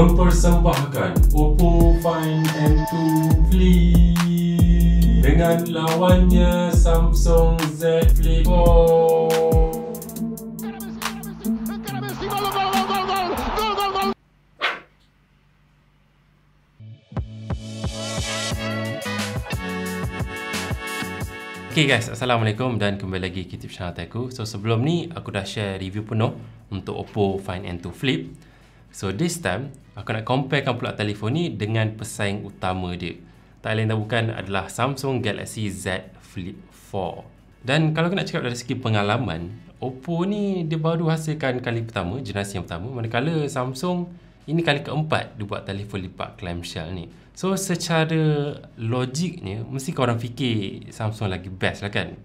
mempersembahkan Oppo Find N2 Flip dengan lawannya Samsung Z Flip 4. Okay guys, Assalamualaikum dan kembali lagi ke YouTube channel aku. So sebelum ni aku dah share review penuh untuk Oppo Find N2 Flip. So this time aku nak comparekan pula telefon ni dengan pesaing utama dia. Tak lain tak bukan adalah Samsung Galaxy Z Flip 4. Dan kalau aku nak cakap dari segi pengalaman, Oppo ni dia baru hasilkan kali pertama, generasi yang pertama, manakala Samsung ini kali keempat dia buat telefon lipat clamshell ni. So secara logiknya mesti korang fikir Samsung lagi best lah kan.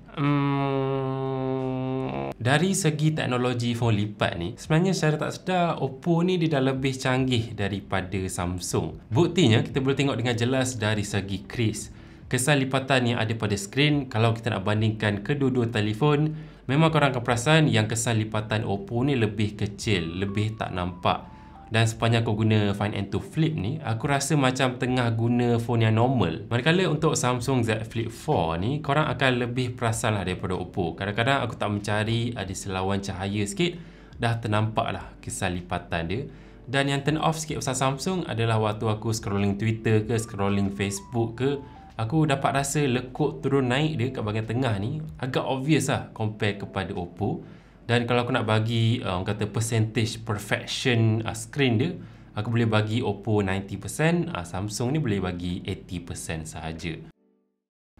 Dari segi teknologi phone lipat ni, sebenarnya secara tak sedar Oppo ni dia dah lebih canggih daripada Samsung. Buktinya kita boleh tengok dengan jelas dari segi kris. Kesan lipatan yang ada pada skrin, kalau kita nak bandingkan kedua-dua telefon, memang korang akan perasan yang kesan lipatan Oppo ni lebih kecil, lebih tak nampak. Dan sepanjang kau guna Find N2 Flip ni, aku rasa macam tengah guna phone yang normal. Manakala untuk Samsung Z Flip 4 ni, korang akan lebih perasan lah daripada Oppo. Kadang-kadang aku tak mencari, ada selawan cahaya sikit, dah ternampak lah kesan lipatan dia. Dan yang turn off sikit pasal Samsung adalah waktu aku scrolling Twitter ke, scrolling Facebook ke, aku dapat rasa lekuk turun naik dia kat bahagian tengah ni agak obvious lah compare kepada Oppo. Dan kalau aku nak bagi kata percentage perfection screen dia, aku boleh bagi Oppo 90%, Samsung ni boleh bagi 80% sahaja.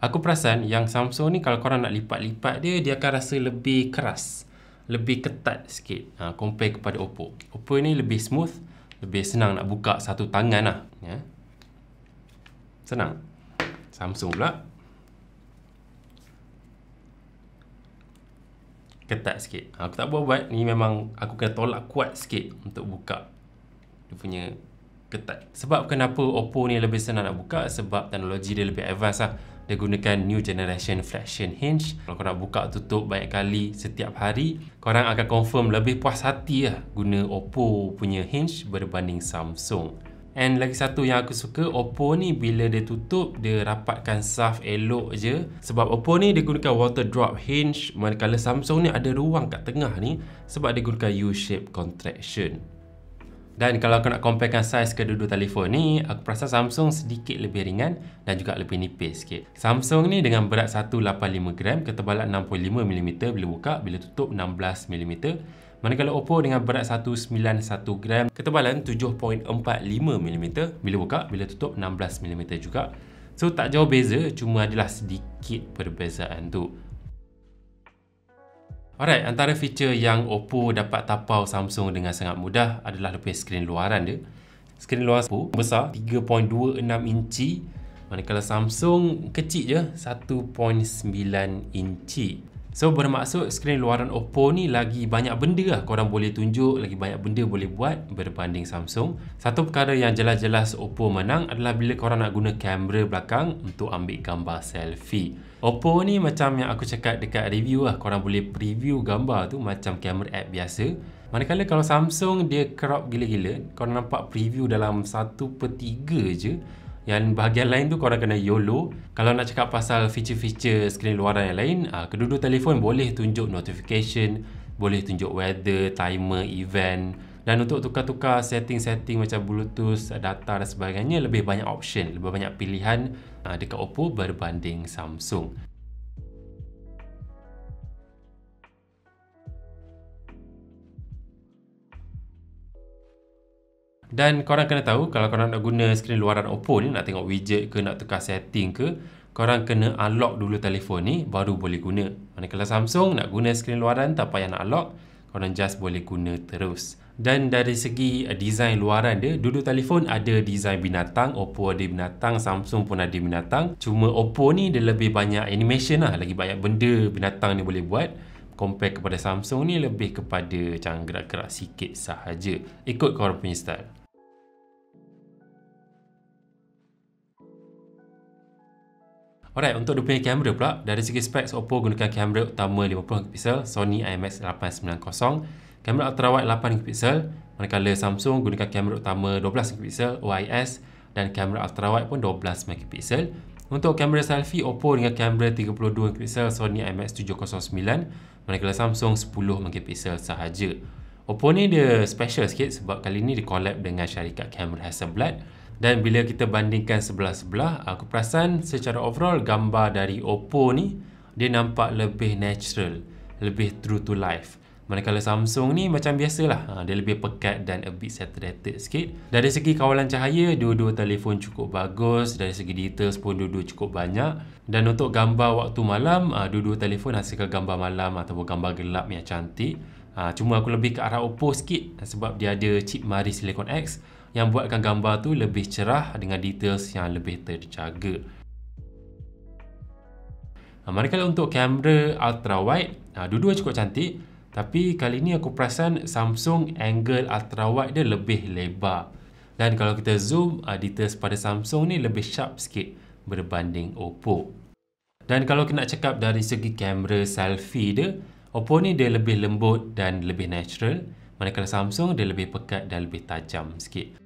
Aku perasan yang Samsung ni kalau korang nak lipat-lipat dia, dia akan rasa lebih keras, lebih ketat sikit compare kepada Oppo. Oppo ni lebih smooth, lebih senang nak buka satu tangan lah ya. Senang. Samsung pula ketat sikit. Aku tak buat-buat, ni memang aku kena tolak kuat sikit untuk buka. Dia punya ketat. Sebab kenapa Oppo ni lebih senang nak buka? Sebab teknologi dia lebih advance lah. Dia gunakan new generation flexion hinge. Kalau korang buka tutup banyak kali setiap hari, korang akan confirm lebih puas hati lah guna Oppo punya hinge berbanding Samsung. And lagi satu yang aku suka, Oppo ni bila dia tutup, dia rapatkan shaft elok je. Sebab Oppo ni dia gunakan water drop hinge, manakala Samsung ni ada ruang kat tengah ni sebab dia gunakan U-shape contraction. Dan kalau aku nak comparekan saiz kedua-dua telefon ni, aku perasan Samsung sedikit lebih ringan dan juga lebih nipis sikit. Samsung ni dengan berat 185 gram, ketebalan 65mm bila buka, bila tutup 16mm. Manakala Oppo dengan berat 191 gram, ketebalan 7.45mm bila buka, bila tutup 16mm juga. So tak jauh beza, cuma adalah sedikit perbezaan tu. Alright, antara feature yang Oppo dapat tapau Samsung dengan sangat mudah adalah lebih skrin luaran dia. Skrin luaran Oppo besar 3.26 inci, manakala Samsung kecil je 1.9 inci. So bermaksud skrin luaran Oppo ni lagi banyak benda lah korang boleh tunjuk, lagi banyak benda boleh buat berbanding Samsung. Satu perkara yang jelas-jelas Oppo menang adalah bila korang nak guna kamera belakang untuk ambil gambar selfie. Oppo ni macam yang aku cakap dekat review lah, korang boleh preview gambar tu macam kamera app biasa. Manakala kalau Samsung dia crop gila-gila, korang nampak preview dalam 1/3 je. Yang bahagian lain tu korang kena YOLO. Kalau nak cakap pasal feature-feature skrin luaran yang lain, kedua-dua telefon boleh tunjuk notification, boleh tunjuk weather, timer, event. Dan untuk tukar-tukar setting-setting macam Bluetooth, data dan sebagainya, lebih banyak option, lebih banyak pilihan dekat Oppo berbanding Samsung. Dan korang kena tahu, kalau korang nak guna skrin luaran Oppo ni, nak tengok widget ke, nak tukar setting ke, korang kena unlock dulu telefon ni, baru boleh guna. Manakala Samsung nak guna skrin luaran, tak payah nak unlock, korang just boleh guna terus. Dan dari segi design luaran dia, dulu telefon ada design binatang, Oppo ada binatang, Samsung pun ada binatang. Cuma Oppo ni dia lebih banyak animation lah, lagi banyak benda binatang ni boleh buat. Compare kepada Samsung ni lebih kepada macam gerak-gerak sikit sahaja. Ikut korang punya style. Alright, untuk dia punya kamera pula, dari segi specs Oppo gunakan kamera utama 50MP, Sony IMX890, kamera ultrawide 8MP, Manakala Samsung gunakan kamera utama 12 MP OIS dan kamera ultrawide pun 12 MP. Untuk kamera selfie, Oppo dengan kamera 32 MP Sony IMX709, manakala Samsung 10 MP sahaja. Oppo ni dia special sikit sebab kali ni dia collab dengan syarikat kamera Hasselblad, dan bila kita bandingkan sebelah-sebelah, aku perasan secara overall gambar dari Oppo ni dia nampak lebih natural, lebih true to life. Manakala Samsung ni macam biasalah, dia lebih pekat dan a bit saturated sikit. Dari segi kawalan cahaya, dua-dua telefon cukup bagus. Dari segi details pun dua-dua cukup banyak. Dan untuk gambar waktu malam, dua-dua telefon hasilkan gambar malam ataupun gambar gelap yang cantik. Cuma aku lebih ke arah Oppo sikit sebab dia ada chip Mari Silicon X yang buatkan gambar tu lebih cerah dengan details yang lebih terjaga. Manakala untuk kamera ultrawide, dua-dua cukup cantik. Tapi kali ni aku perasan Samsung angle ultrawide dia lebih lebar. Dan kalau kita zoom, details pada Samsung ni lebih sharp sikit berbanding Oppo. Dan kalau kita nak cakap dari segi kamera selfie dia, Oppo ni dia lebih lembut dan lebih natural. Manakala Samsung dia lebih pekat dan lebih tajam sikit.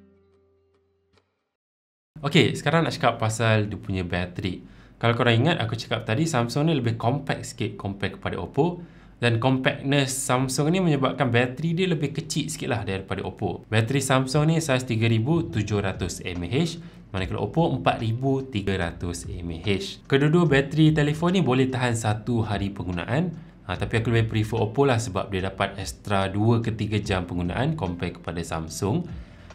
Okey, sekarang nak cakap pasal dia punya bateri. Kalau korang ingat, aku cakap tadi Samsung ni lebih compact sikit compare kepada Oppo. Dan compactness Samsung ni menyebabkan bateri dia lebih kecil sikit lah daripada Oppo. Bateri Samsung ni saiz 3700 mAh, manakala Oppo 4300 mAh. Kedua-dua bateri telefon ni boleh tahan 1 hari penggunaan. Tapi aku lebih prefer Oppo lah sebab dia dapat extra 2 ke 3 jam penggunaan compare kepada Samsung.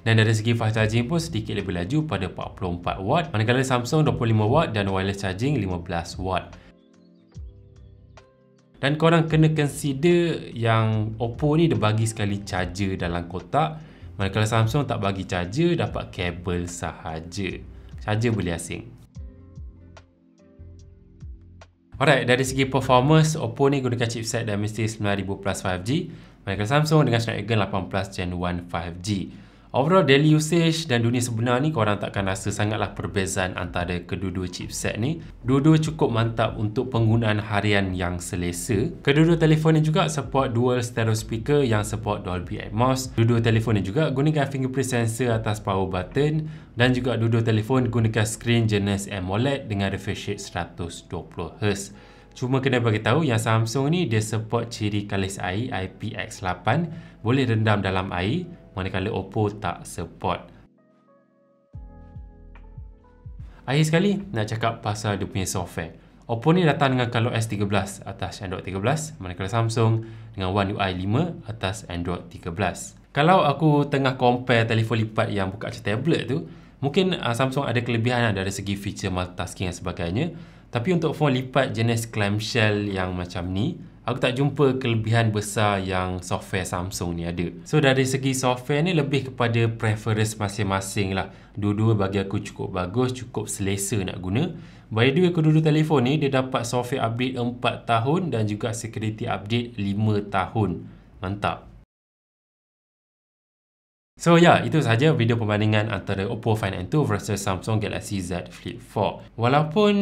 Dan dari segi fast charging pun sedikit lebih laju pada 44 watt, manakala Samsung 25 watt dan wireless charging 15 watt. Dan korang kena consider yang Oppo ni dia bagi sekali charger dalam kotak, manakala Samsung tak bagi charger, dapat kabel sahaja. Charger boleh asing. Alright, dari segi performance, Oppo ni gunakan chipset Dimensity 9000 Plus 5G, manakala Samsung dengan Snapdragon 8 Plus Gen 1 5G. Overall daily usage dan dunia sebenar ni korang takkan rasa sangatlah perbezaan antara kedua-dua chipset ni. Dua-dua cukup mantap untuk penggunaan harian yang selesa. Kedua-dua telefon ni juga support dual stereo speaker yang support Dolby Atmos. Dua-dua telefon ni juga gunakan fingerprint sensor atas power button, dan juga dua-dua telefon gunakan skrin jenis AMOLED dengan refresh rate 120Hz. Cuma kena bagi tahu yang Samsung ni dia support ciri kalis air IPX8, boleh rendam dalam air, manakala Oppo tak support. Akhir sekali nak cakap pasal dia punya software. Oppo ni datang dengan ColorOS 13 atas Android 13, manakala Samsung dengan One UI 5 atas Android 13. Kalau aku tengah compare telefon lipat yang buka macam tablet tu, mungkin Samsung ada kelebihan dari segi feature multitasking dan sebagainya. Tapi untuk phone lipat jenis clamshell yang macam ni, aku tak jumpa kelebihan besar yang software Samsung ni ada. So dari segi software ni lebih kepada preference masing-masing lah. Dua-dua bagi aku cukup bagus, cukup selesa nak guna. By the way, kedua-dua telefon ni dia dapat software update 4 tahun dan juga security update 5 tahun. Mantap. So ya, itu sahaja video perbandingan antara Oppo Find N2 versus Samsung Galaxy Z Flip 4. Walaupun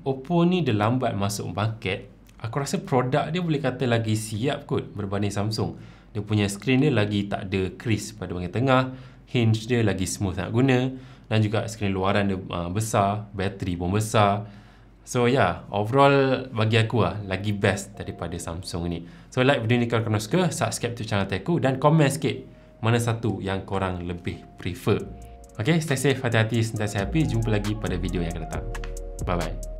Oppo ni dia lambat masuk market, aku rasa produk dia boleh kata lagi siap kot berbanding Samsung. Dia punya skrin dia lagi tak ada crease pada bahagian tengah, hinge dia lagi smooth nak guna, dan juga skrin luaran dia besar, bateri pun besar. So yeah, overall bagi aku lagi best daripada Samsung ni. So like video ni kalau korang suka, subscribe to channel Teku dan komen sikit mana satu yang korang lebih prefer. Okay, stay safe, hati-hati, sentiasa happy. Jumpa lagi pada video yang akan datang. Bye-bye.